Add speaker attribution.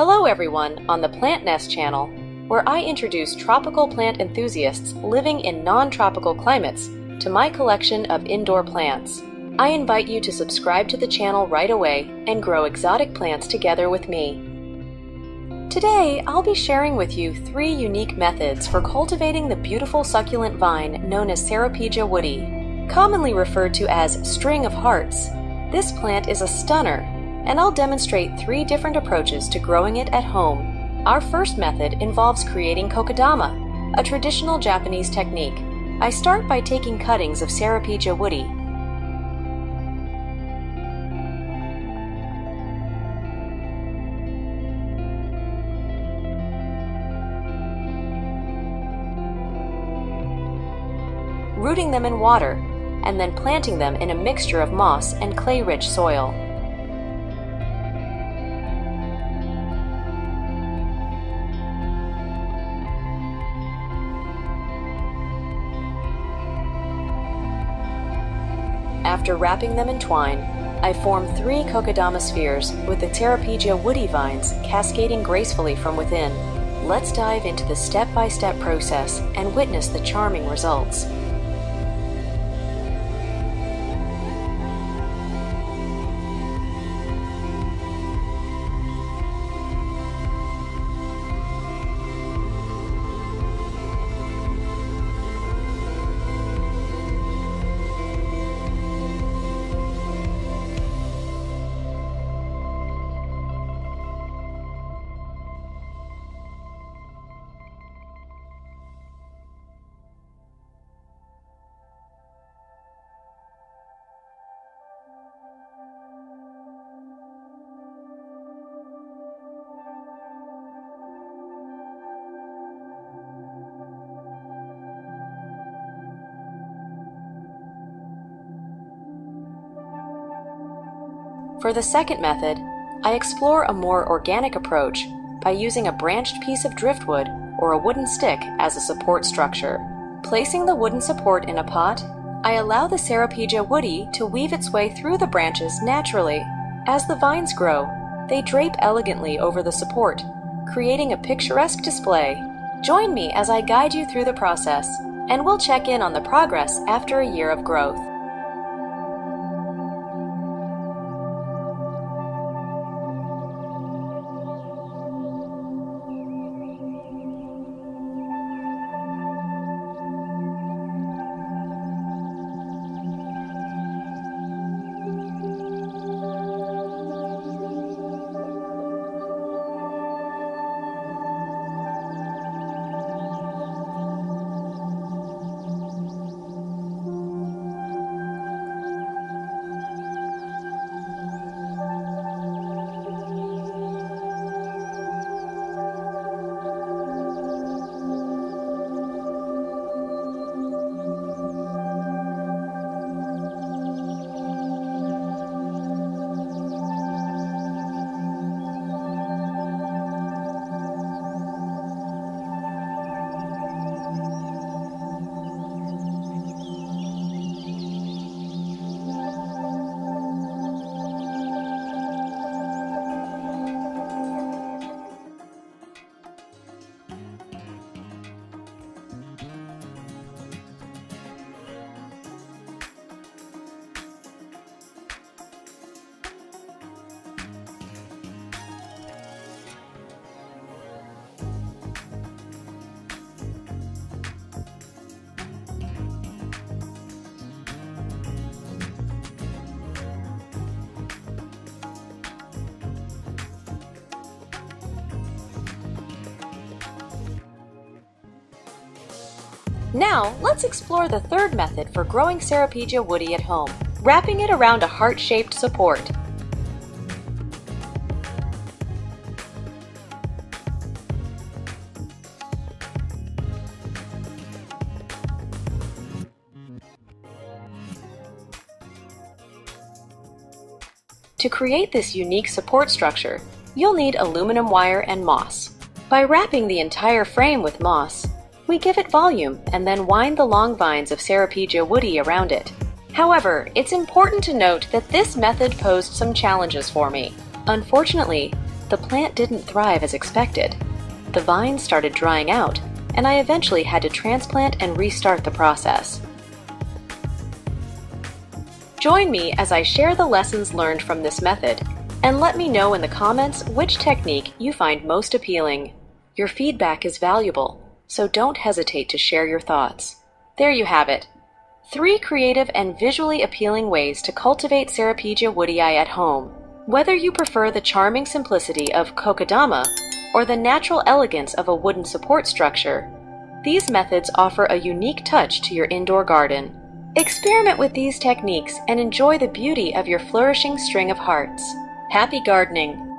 Speaker 1: Hello everyone on the Plant Nest channel, where I introduce tropical plant enthusiasts living in non-tropical climates to my collection of indoor plants. I invite you to subscribe to the channel right away and grow exotic plants together with me. Today, I'll be sharing with you 3 unique methods for cultivating the beautiful succulent vine known as Ceropegia Woodii, commonly referred to as string of hearts. This plant is a stunner, and I'll demonstrate 3 different approaches to growing it at home. Our first method involves creating Kokedama, a traditional Japanese technique. I start by taking cuttings of Ceropegia Woodii. Rooting them in water, and then planting them in a mixture of moss and clay-rich soil. After wrapping them in twine, I form 3 Kokedama spheres with the Ceropegia Woodii vines cascading gracefully from within. Let's dive into the step-by-step process and witness the charming results. For the second method, I explore a more organic approach by using a branched piece of driftwood or a wooden stick as a support structure. Placing the wooden support in a pot, I allow the Ceropegia Woodii to weave its way through the branches naturally. As the vines grow, they drape elegantly over the support, creating a picturesque display. Join me as I guide you through the process, and we'll check in on the progress after a year of growth. Now, let's explore the third method for growing Ceropegia Woodii at home, wrapping it around a heart-shaped support. To create this unique support structure, you'll need aluminum wire and moss. By wrapping the entire frame with moss, we give it volume and then wind the long vines of Ceropegia Woodii around it. However, it's important to note that this method posed some challenges for me. Unfortunately, the plant didn't thrive as expected. The vines started drying out, and I eventually had to transplant and restart the process. Join me as I share the lessons learned from this method, and let me know in the comments which technique you find most appealing. Your feedback is valuable, so don't hesitate to share your thoughts. There you have it. 3 creative and visually appealing ways to cultivate Ceropegia Woodii at home. Whether you prefer the charming simplicity of Kokedama or the natural elegance of a wooden support structure, these methods offer a unique touch to your indoor garden. Experiment with these techniques and enjoy the beauty of your flourishing string of hearts. Happy gardening!